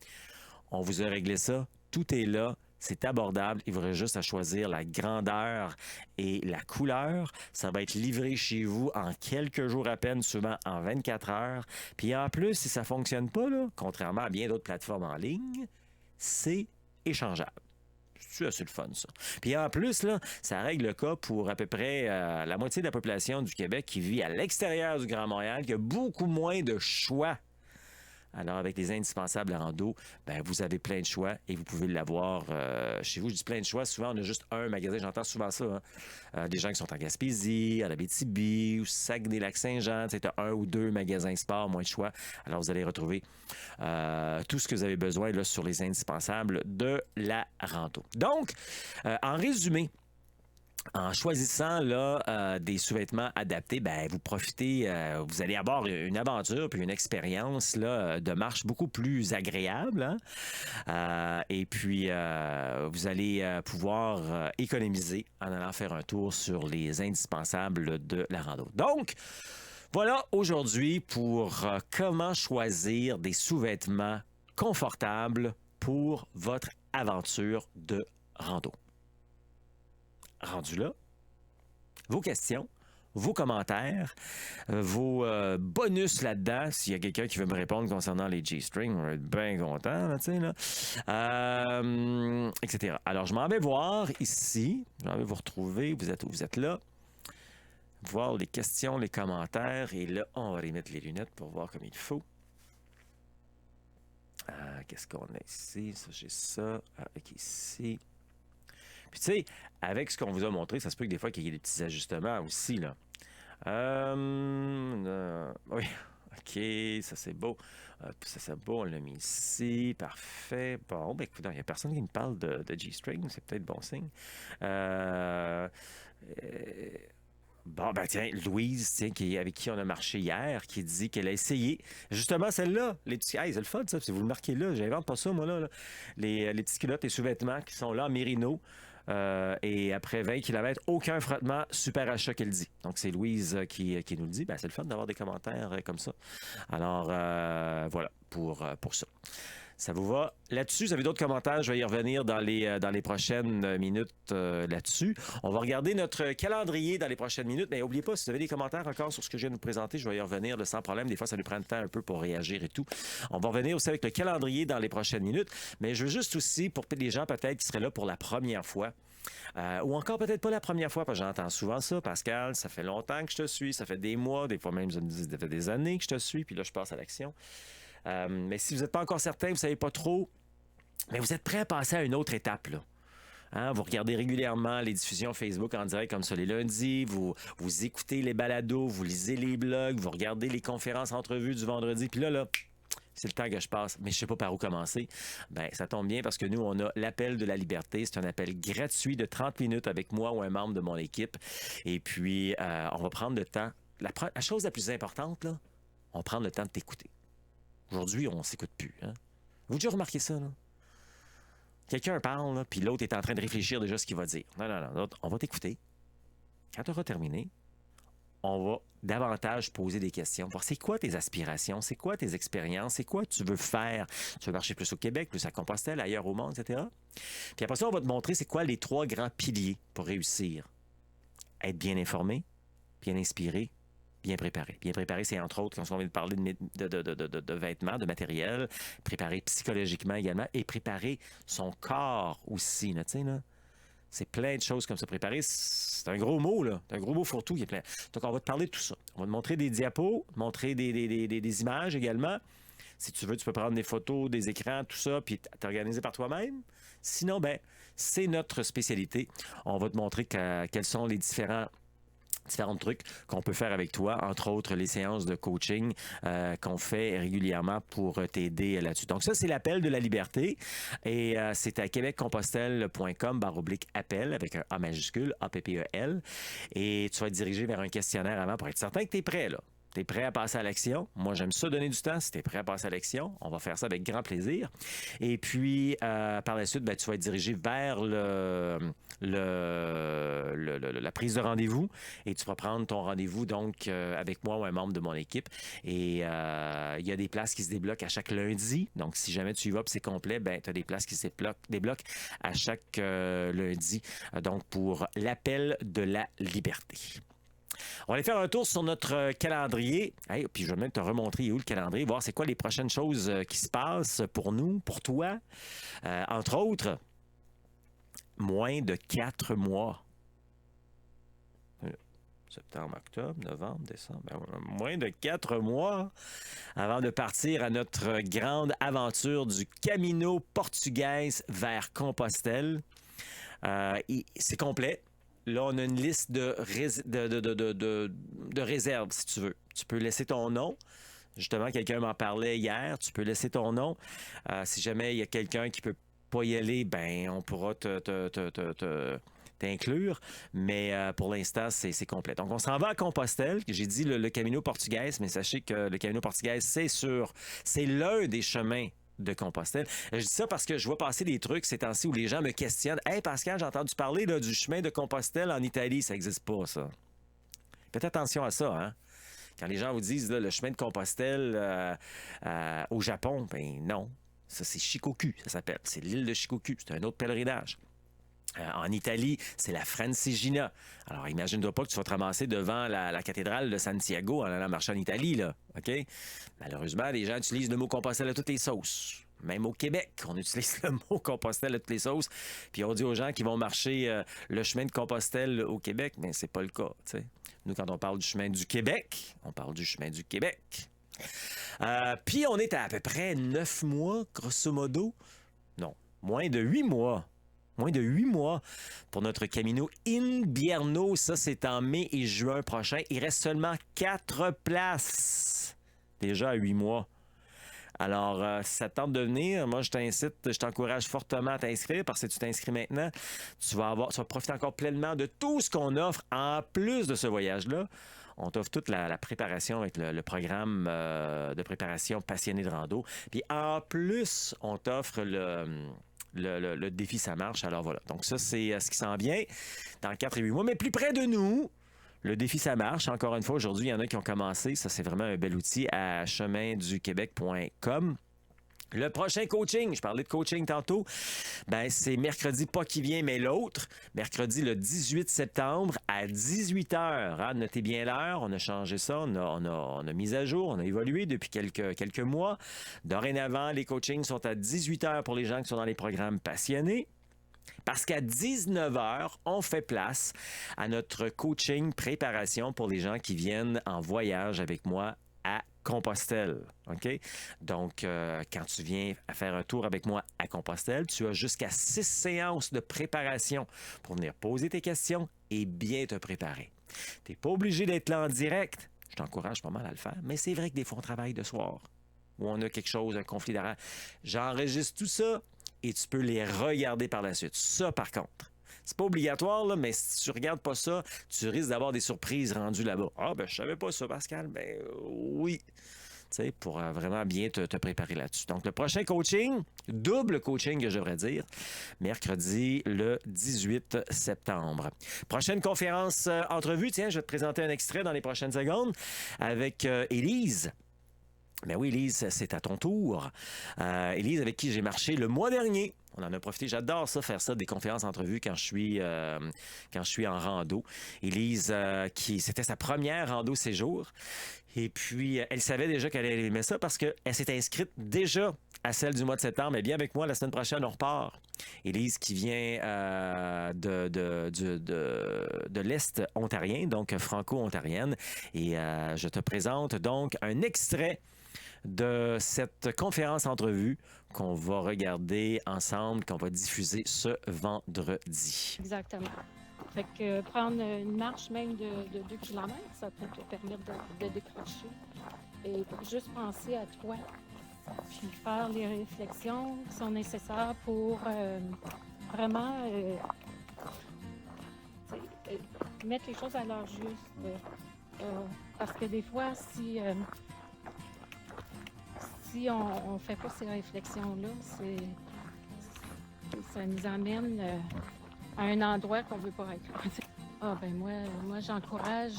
on vous a réglé ça. Tout est là. C'est abordable. Il vous reste juste à choisir la grandeur et la couleur. Ça va être livré chez vous en quelques jours à peine, souvent en 24 heures. Puis en plus, si ça ne fonctionne pas, là, contrairement à bien d'autres plateformes en ligne, c'est échangeable. C'est assez le fun, ça. Puis en plus, là, ça règle le cas pour à peu près la moitié de la population du Québec qui vit à l'extérieur du Grand Montréal, qui a beaucoup moins de choix. Alors, avec les indispensables à rando, ben, vous avez plein de choix et vous pouvez l'avoir chez vous. Je dis plein de choix. Souvent, on a juste un magasin. J'entends souvent ça. Hein? Des gens qui sont en Gaspésie, à l'Abitibi, ou Saguenay-Lac-Saint-Jean. Tu as 1 ou 2 magasins sport, moins de choix. Alors, vous allez retrouver tout ce que vous avez besoin là, sur les indispensables de la rando. Donc, en résumé, en choisissant là, des sous-vêtements adaptés, ben, vous profitez, vous allez avoir une aventure puis une expérience là, de marche beaucoup plus agréable. Hein? Et puis, vous allez pouvoir économiser en allant faire un tour sur les indispensables de la rando. Donc, voilà aujourd'hui pour comment choisir des sous-vêtements confortables pour votre aventure de rando. Rendu là, vos questions, vos commentaires, vos bonus là-dedans. S'il y a quelqu'un qui veut me répondre concernant les G-strings, on va être bien content, là, tu sais, là. Etc. Alors, je m'en vais voir ici. Je m'en vais vous retrouver. Vous êtes où? Vous êtes là. Voir les questions, les commentaires. Et là, on va aller mettre les lunettes pour voir comme il faut. Qu'est-ce qu'on a ici? Ça, j'ai ça. Avec ici. Puis, tu sais, avec ce qu'on vous a montré, ça se peut que des fois qu'il y ait des petits ajustements aussi, là. Oui, OK, ça c'est beau. Ça c'est beau, on l'a mis ici. Parfait. Bon, ben écoute, il n'y a personne qui me parle de G-string, c'est peut-être bon signe. Bon, ben tiens, Louise, tiens, avec qui on a marché hier, qui dit qu'elle a essayé. Justement, celle-là, les petits... Hey, c'est le fun, ça, si vous le marquez là, j'invente pas ça, moi, là. Les petits culottes et sous-vêtements qui sont là en mérino. Et après 20 km, aucun frottement, super achat qu'elle dit. Donc, c'est Louise qui nous le dit. Ben, c'est le fun d'avoir des commentaires comme ça. Alors, voilà, pour ça. Ça vous va? Là-dessus, vous avez d'autres commentaires, je vais y revenir dans les prochaines minutes là-dessus. On va regarder notre calendrier dans les prochaines minutes, mais n'oubliez pas, si vous avez des commentaires encore sur ce que je viens de vous présenter, je vais y revenir là, sans problème. Des fois, ça nous prend le temps un peu pour réagir et tout. On va revenir aussi avec le calendrier dans les prochaines minutes, mais je veux juste aussi, pour les gens peut-être qui seraient là pour la première fois, ou encore peut-être pas la première fois, parce que j'entends souvent ça, Pascal, ça fait longtemps que je te suis, ça fait des mois, des fois même, ça fait des années que je te suis, puis là, je passe à l'action. Mais si vous n'êtes pas encore certain, vous ne savez pas trop, mais vous êtes prêt à passer à une autre étape, là. Hein, vous regardez régulièrement les diffusions Facebook en direct comme ça les lundis, vous écoutez les balados, vous lisez les blogs, vous regardez les conférences entrevues du vendredi, puis là, c'est le temps que je passe, mais je ne sais pas par où commencer. Bien, ça tombe bien parce que nous, on a l'appel de la liberté. C'est un appel gratuit de 30 minutes avec moi ou un membre de mon équipe. Et puis, on va prendre le temps. La chose la plus importante, là, on va prendre le temps de t'écouter. Aujourd'hui, on ne s'écoute plus. Hein? Vous avez déjà remarqué ça, là? Quelqu'un parle, là, puis l'autre est en train de réfléchir déjà à ce qu'il va dire. Non. On va t'écouter. Quand tu auras terminé, on va davantage poser des questions. Voir c'est quoi tes aspirations, c'est quoi tes expériences, c'est quoi tu veux faire. Tu veux marcher plus au Québec, plus à Compostelle, ailleurs au monde, etc. Puis après ça, on va te montrer c'est quoi les 3 grands piliers pour réussir. Être bien informé, bien inspiré, bien préparé. Bien préparé, c'est entre autres, quand on vient de parler de vêtements, de matériel, préparer psychologiquement également et préparer son corps aussi. Là, tu sais, là. C'est plein de choses comme ça. Préparer, c'est un gros mot, là. C'est un gros mot fourre-tout qui est plein. Donc, on va te parler de tout ça. On va te montrer des diapos, montrer des images également. Si tu veux, tu peux prendre des photos, des écrans, tout ça, puis t'organiser par toi-même. Sinon, ben, c'est notre spécialité. On va te montrer quels sont les différents différents trucs qu'on peut faire avec toi, entre autres les séances de coaching qu'on fait régulièrement pour t'aider là-dessus. Donc ça, c'est l'appel de la liberté et c'est à québeccompostelle.com/appel avec un A majuscule, APPEL, et tu vas être dirigé vers un questionnaire avant pour être certain que tu es prêt, là. Tu es prêt à passer à l'action? Moi, j'aime ça donner du temps. Si tu es prêt à passer à l'action, on va faire ça avec grand plaisir. Et puis, par la suite, ben, tu vas être dirigé vers la prise de rendez-vous et tu vas prendre ton rendez-vous donc avec moi ou un membre de mon équipe. Et il y a des places qui se débloquent à chaque lundi. Donc, si jamais tu y vas et c'est complet, ben, tu as des places qui se débloquent à chaque lundi. Donc, pour l'appel de la liberté. On va aller faire un tour sur notre calendrier. Hey, puis je vais même te remontrer où le calendrier, voir c'est quoi les prochaines choses qui se passent pour nous, pour toi. Entre autres, moins de 4 mois. Septembre, octobre, novembre, décembre. Moins de 4 mois avant de partir à notre grande aventure du Camino Portugaise vers Compostelle. C'est complet. Là, on a une liste de réserves, si tu veux. Tu peux laisser ton nom. Justement, quelqu'un m'en parlait hier. Tu peux laisser ton nom. Si jamais il y a quelqu'un qui ne peut pas y aller, ben on pourra t'inclure. Mais pour l'instant, c'est complet. Donc, on s'en va à Compostelle. J'ai dit le Camino Portugaise, mais sachez que le Camino Portugaise, c'est l'un des chemins de Compostelle. Je dis ça parce que je vois passer des trucs ces temps-ci où les gens me questionnent. « Hey Pascal, j'ai entendu parler là, du chemin de Compostelle en Italie. Ça n'existe pas, ça. » Faites attention à ça, hein? Quand les gens vous disent là, le chemin de Compostelle au Japon, ben non. Ça, c'est Shikoku, ça s'appelle. C'est l'île de Shikoku. C'est un autre pèlerinage. En Italie, c'est la Francigena. Alors, imagine-toi pas que tu vas te ramasser devant la cathédrale de Santiago en allant marcher en Italie, là. OK? Malheureusement, les gens utilisent le mot Compostelle à toutes les sauces. Même au Québec, on utilise le mot Compostelle à toutes les sauces. Puis on dit aux gens qui vont marcher le chemin de Compostelle au Québec, mais c'est pas le cas, tu sais. Nous, quand on parle du chemin du Québec, on parle du chemin du Québec. Puis on est à peu près 9 mois, grosso modo. Non, moins de 8 mois. Moins de 8 mois pour notre Camino Invierno. Ça, c'est en mai et juin prochain. Il reste seulement 4 places. Déjà à 8 mois. Alors, si ça te tente de venir, moi, je t'encourage fortement à t'inscrire parce que si tu t'inscris maintenant, tu vas profiter encore pleinement de tout ce qu'on offre en plus de ce voyage-là. On t'offre toute la préparation avec le programme de préparation passionné de rando. Puis en plus, on t'offre le défi Ça marche. Alors voilà. Donc ça, c'est ce qui s'en vient dans 4 et 8 mois. Mais plus près de nous, le défi Ça marche. Encore une fois, aujourd'hui, il y en a qui ont commencé. Ça, c'est vraiment un bel outil à cheminduquebec.com. Le prochain coaching, je parlais de coaching tantôt, ben c'est mercredi, pas qui vient, mais l'autre. Mercredi, le 18 septembre à 18h. Hein, notez bien l'heure, on a changé ça, on a mis à jour, on a évolué depuis quelques mois. Dorénavant, les coachings sont à 18h pour les gens qui sont dans les programmes passionnés. Parce qu'à 19h, on fait place à notre coaching préparation pour les gens qui viennent en voyage avec moi à Compostelle, OK? Donc, quand tu viens faire un tour avec moi à Compostelle, tu as jusqu'à 6 séances de préparation pour venir poser tes questions et bien te préparer. Tu n'es pas obligé d'être là en direct. Je t'encourage pas mal à le faire, mais c'est vrai que des fois, on travaille de soir ou on a quelque chose, un conflit d'horaire. J'enregistre tout ça et tu peux les regarder par la suite. Ça, par contre, c'est pas obligatoire, là, mais si tu regardes pas ça, tu risques d'avoir des surprises rendues là-bas. Ah, ben je savais pas ça, Pascal. Ben oui. Tu sais, pour vraiment bien te préparer là-dessus. Donc, le prochain coaching, double coaching que je devrais dire, mercredi le 18 septembre. Prochaine conférence entrevue, tiens, je vais te présenter un extrait dans les prochaines secondes avec Élise. Ben oui, Élise, c'est à ton tour. Élise, avec qui j'ai marché le mois dernier. On en a profité. J'adore ça, faire ça, des conférences entrevues quand je suis en rando. Élise, c'était sa première rando séjour. Et puis, elle savait déjà qu'elle allait aimer ça parce qu'elle s'est inscrite déjà à celle du mois de septembre. Elle vient avec moi la semaine prochaine, on repart. Élise qui vient de l'Est ontarien, donc franco-ontarienne. Et je te présente donc un extrait de cette conférence entrevue qu'on va regarder ensemble, qu'on va diffuser ce vendredi. Exactement. Fait que prendre une marche même de 2 km, ça peut te permettre de décrocher et juste penser à toi, puis faire les réflexions qui sont nécessaires pour vraiment tu sais, mettre les choses à leur juste. Parce que des fois, si on fait pas ces réflexions-là, ça nous amène à un endroit qu'on veut pas être. Ah ben moi j'encourage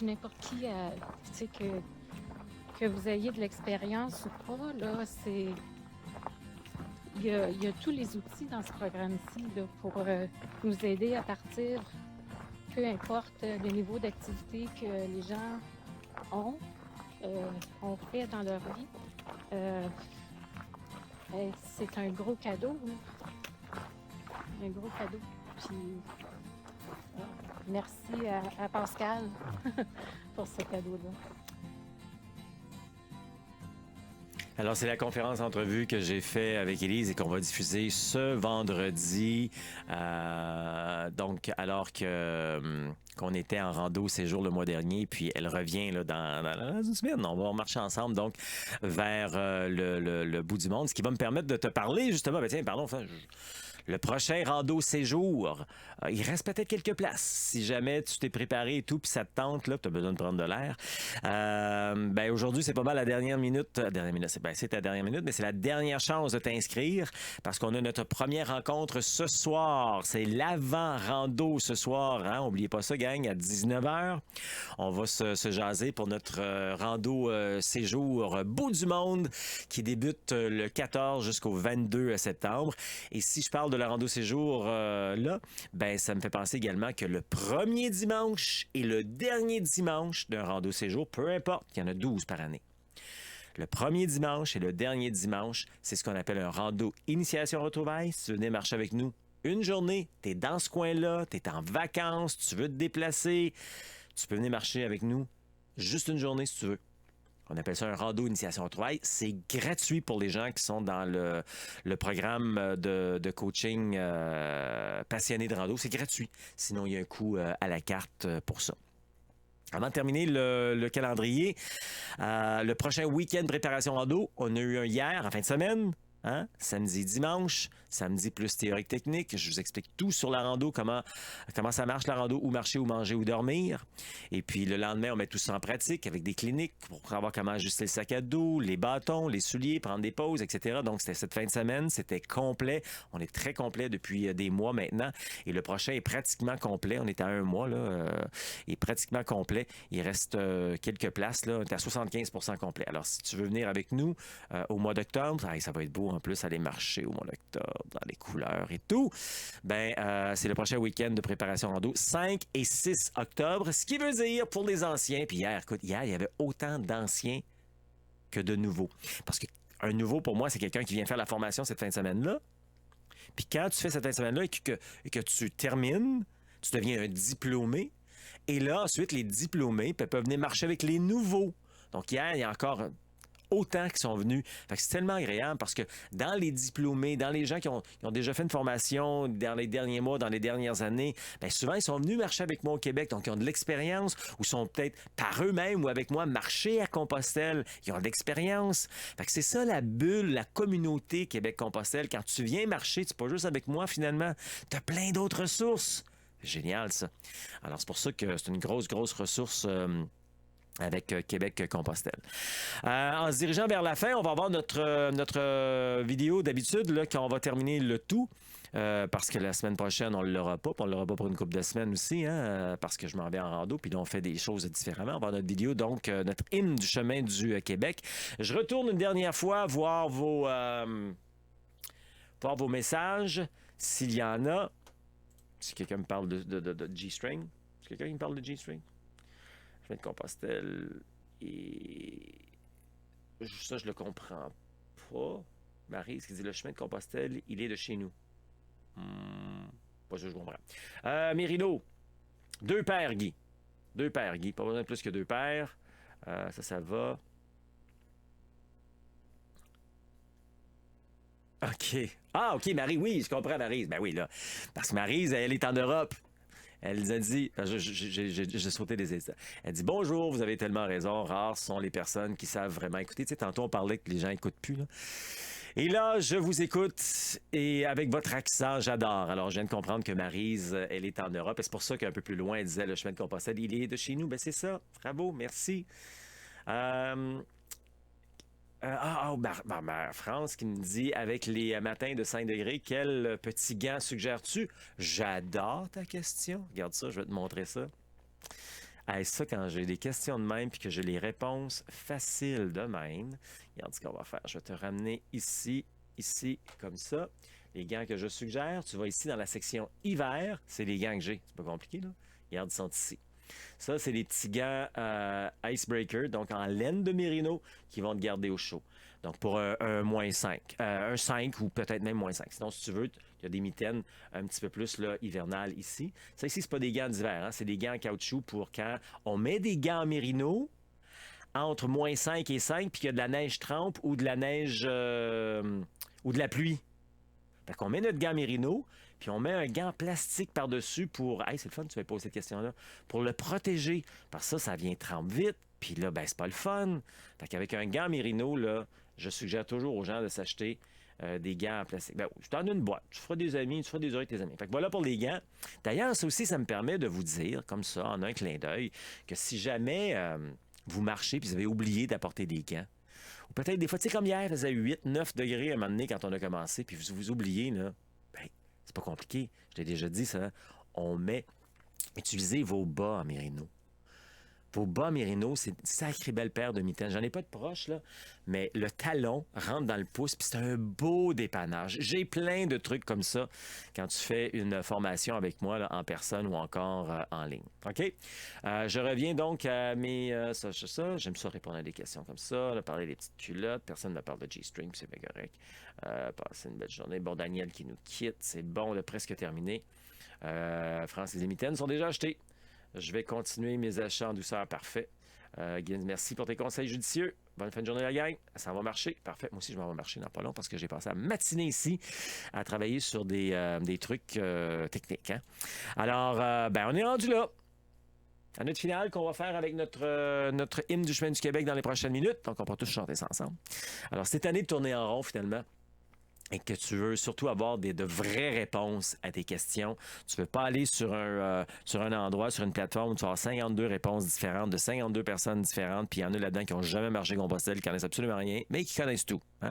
n'importe qui à, tu sais, que vous ayez de l'expérience ou pas, là, il y a tous les outils dans ce programme-ci là, pour nous aider à partir, peu importe le niveau d'activité que les gens ont, ont fait dans leur vie. C'est un gros cadeau, là. Un gros cadeau. Puis merci à Pascal pour ce cadeau-là. Alors, c'est la conférence entrevue que j'ai fait avec Élise et qu'on va diffuser ce vendredi. Donc, alors que qu'on était en rando séjour le mois dernier, puis elle revient là, dans une semaine. On va marcher ensemble, donc, vers le bout du monde, ce qui va me permettre de te parler, justement. Ben, tiens, pardon, enfin, le prochain rando séjour, il reste peut-être quelques places. Si jamais tu t'es préparé et tout, puis ça te tente, là, tu as besoin de prendre de l'air. Ben aujourd'hui, c'est pas mal la dernière minute. C'est ta dernière minute, mais c'est la dernière chance de t'inscrire parce qu'on a notre première rencontre ce soir. C'est l'avant-rando ce soir. Hein? N'oubliez pas ça, gang, à 19h. On va se jaser pour notre rando séjour Bout du monde qui débute le 14 jusqu'au 22 septembre. Et si je parle de la rando séjour là, ben ça me fait penser également que le premier dimanche et le dernier dimanche d'un rando séjour, peu importe, il y en a 12 par année. Le premier dimanche et le dernier dimanche, c'est ce qu'on appelle un rando initiation retrouvailles. Si tu venais marcher avec nous une journée, tu es dans ce coin-là, tu es en vacances, tu veux te déplacer, tu peux venir marcher avec nous juste une journée si tu veux. On appelle ça un rando initiation retrouvailles. C'est gratuit pour les gens qui sont dans le programme de coaching passionné de rando. C'est gratuit. Sinon, il y a un coût à la carte pour ça. Avant de terminer le calendrier, le prochain week-end de préparation rando, on a eu un hier, en fin de semaine. Hein? Samedi, dimanche, samedi plus théorique technique. Je vous explique tout sur la rando, comment ça marche la rando, où marcher, où manger, où dormir. Et puis le lendemain, on met tout ça en pratique avec des cliniques pour savoir comment ajuster le sac à dos, les bâtons, les souliers, prendre des pauses, etc. Donc c'était cette fin de semaine, c'était complet. On est très complet depuis des mois maintenant. Et le prochain est pratiquement complet. On est à un mois, là, est pratiquement complet. Il reste quelques places, là. On est à 75% complet. Alors si tu veux venir avec nous au mois d'octobre, ça va être beau en plus aller marcher au mois d'octobre dans les couleurs et tout. Ben, c'est le prochain week-end de préparation rando, 5 et 6 octobre, ce qui veut dire pour les anciens, puis hier, écoute, hier, il y avait autant d'anciens que de nouveaux. Parce qu'un nouveau, pour moi, c'est quelqu'un qui vient faire la formation cette fin de semaine-là. Puis quand tu fais cette fin de semaine-là et que tu termines, tu deviens un diplômé. Et là, ensuite, les diplômés peuvent venir marcher avec les nouveaux. Donc hier, il y a encore autant qui sont venus. Fait que c'est tellement agréable parce que dans les diplômés, dans les gens qui ont déjà fait une formation dans les derniers mois, dans les dernières années, bien souvent, ils sont venus marcher avec moi au Québec, donc ils ont de l'expérience ou sont peut-être par eux-mêmes ou avec moi marcher à Compostelle. Ils ont de l'expérience. Fait que c'est ça la bulle, la communauté Québec-Compostelle. Quand tu viens marcher, tu n'es pas juste avec moi finalement. Tu as plein d'autres ressources. C'est génial, ça. Alors, c'est pour ça que c'est une grosse ressource avec Québec-Compostelle. En se dirigeant vers la fin, on va avoir notre vidéo d'habitude, là, quand on va terminer le tout. Parce que la semaine prochaine, on ne l'aura pas. Puis on ne l'aura pas pour une couple de semaines aussi, hein, parce que je m'en vais en rando. Puis là, on fait des choses différemment. On va avoir notre vidéo, donc notre hymne du chemin du Québec. Je retourne une dernière fois voir vos messages, s'il y en a. Si quelqu'un me parle de G-String. Est-ce quelqu'un qui me parle de G-String? Chemin de Compostelle et ça je le comprends pas. Marie, ce qui dit le chemin de Compostelle, il est de chez nous. Pas sûr que je comprends. Mérino, 2 paires, Guy. 2 paires, Guy. Pas besoin de plus que 2 paires. Ça va. OK. Ah, OK, Marie, oui, je comprends Maryse. Ben oui, là. Parce que Maryse, elle est en Europe. Elle nous a dit, j'ai sauté des instants. Elle dit bonjour, vous avez tellement raison. Rares sont les personnes qui savent vraiment écouter. Tu sais, tantôt on parlait que les gens n'écoutent plus. Là. Et là, je vous écoute et avec votre accent, j'adore. Alors, je viens de comprendre que Maryse, elle est en Europe. Et c'est pour ça qu'un peu plus loin, elle disait le chemin de Compostelle, il est de chez nous. Ben c'est ça. Bravo, merci. France qui me dit avec les matins de 5 degrés, quel petit gant suggères-tu? J'adore ta question. Regarde ça, je vais te montrer ça. Hey, ça, quand j'ai des questions de même puis que j'ai les réponses faciles de même, regarde ce qu'on va faire. Je vais te ramener ici, comme ça. Les gants que je suggère, tu vas ici dans la section hiver, c'est les gants que j'ai. C'est pas compliqué, là. Regarde, ils sont ici. Ça, c'est les petits gants Icebreaker, donc en laine de mérino, qui vont te garder au chaud. Donc, pour un -5, un 5 ou peut-être même -5. Sinon, si tu veux, il y a des mitaines un petit peu plus là, hivernales ici. Ça ici, c'est pas des gants d'hiver, hein? C'est des gants en caoutchouc pour quand on met des gants en mérino entre -5 et 5, puis qu'il y a de la neige trempe ou de la neige ou de la pluie. Fait qu'on met notre gant mérino, puis on met un gant plastique par-dessus pour... Hey, c'est le fun, tu m'as posé cette question-là. Pour le protéger. Parce que ça vient tremper vite. Puis là, ben, c'est pas le fun. Fait qu'avec un gant mérino, là, je suggère toujours aux gens de s'acheter des gants en plastique. Ben, je t'en donne une boîte. Tu feras des amis, tu feras des heures avec tes amis. Fait que voilà pour les gants. D'ailleurs, ça aussi, ça me permet de vous dire, comme ça, en un clin d'œil, que si jamais vous marchez puis vous avez oublié d'apporter des gants, ou peut-être des fois, tu sais, comme hier, il faisait 8, 9 degrés à un moment donné quand on a commencé, puis vous oubliez, là, ben, c'est pas compliqué. Je l'ai déjà dit, ça. Utilisez vos bas en mérino. Vos bas mérino, c'est une sacrée belle paire de mitaines. J'en ai pas de proche, là, mais le talon rentre dans le pouce, puis c'est un beau dépannage. J'ai plein de trucs comme ça quand tu fais une formation avec moi là, en personne ou encore en ligne. OK? Je reviens donc à mes... ça. J'aime ça répondre à des questions comme ça, là, parler des petites culottes. Personne ne me parle de G-string, c'est bien correct. Passer une belle journée. Bon, Daniel qui nous quitte, c'est bon, là, presque terminé. France, les mitaines sont déjà achetées. Je vais continuer mes achats en douceur. Parfait. Guy, merci pour tes conseils judicieux. Bonne fin de journée, la gang. Ça va marcher. Parfait. Moi aussi, je m'en vais marcher dans pas long parce que j'ai passé la matinée ici à travailler sur des trucs techniques. Hein? Alors, on est rendu là. À notre finale qu'on va faire avec notre hymne du chemin du Québec dans les prochaines minutes. Donc, on va tous chanter ça ensemble. Alors, cette année de tourner en rond, finalement, et que tu veux surtout avoir de vraies réponses à tes questions, tu ne peux pas aller sur un endroit, sur une plateforme où tu vas avoir 52 réponses différentes de 52 personnes différentes, puis il y en a là-dedans qui n'ont jamais marché Compostelle, qui connaissent absolument rien, mais qui connaissent tout. Hein?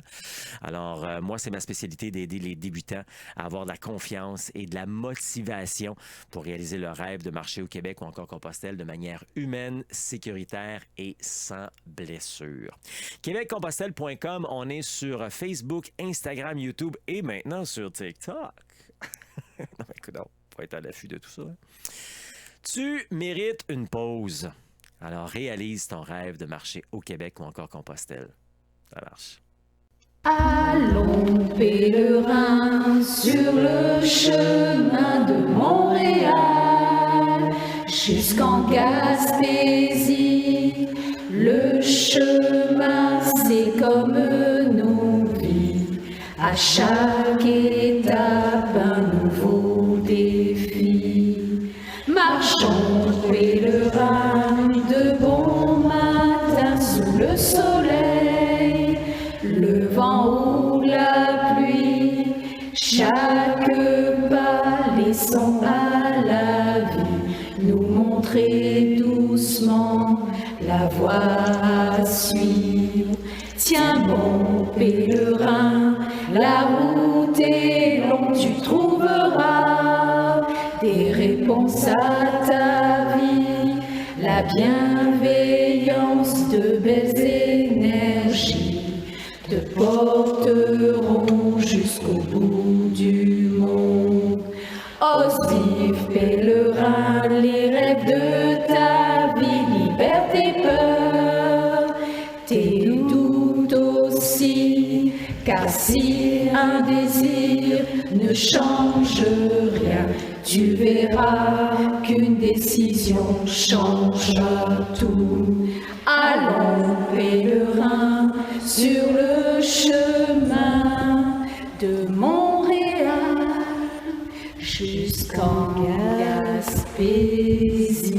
Alors, moi, c'est ma spécialité d'aider les débutants à avoir de la confiance et de la motivation pour réaliser leur rêve de marcher au Québec ou encore Compostelle de manière humaine, sécuritaire et sans blessure. QuébecCompostelle.com, on est sur Facebook, Instagram, YouTube et maintenant sur TikTok. Non, mais écoute, faut être à l'affût de tout ça. Hein? Tu mérites une pause. Alors, réalise ton rêve de marcher au Québec ou encore Compostelle. Ça marche. Allons pèlerins sur le chemin de Montréal jusqu'en Gaspésie. Le chemin, c'est comme nos vies. À chaque étape, un nouveau défi. Marchons pèlerins de bon matin sous le soleil. Le vent ou la pluie, chaque pas laissant à la vie nous montrer doucement la voie à suivre. Tiens bon pèlerin, la route est longue, tu trouveras des réponses à ta vie, la bienveillance de belles énergies te porteront jusqu'au bout du monde. Ose vivre pèlerin, les rêves de ta vie, libère tes peurs, tes doutes aussi, car si un désir ne change rien, tu verras qu'une décision changera tout. Allons pèlerin sur le chemin de jusqu'en Gaspésie.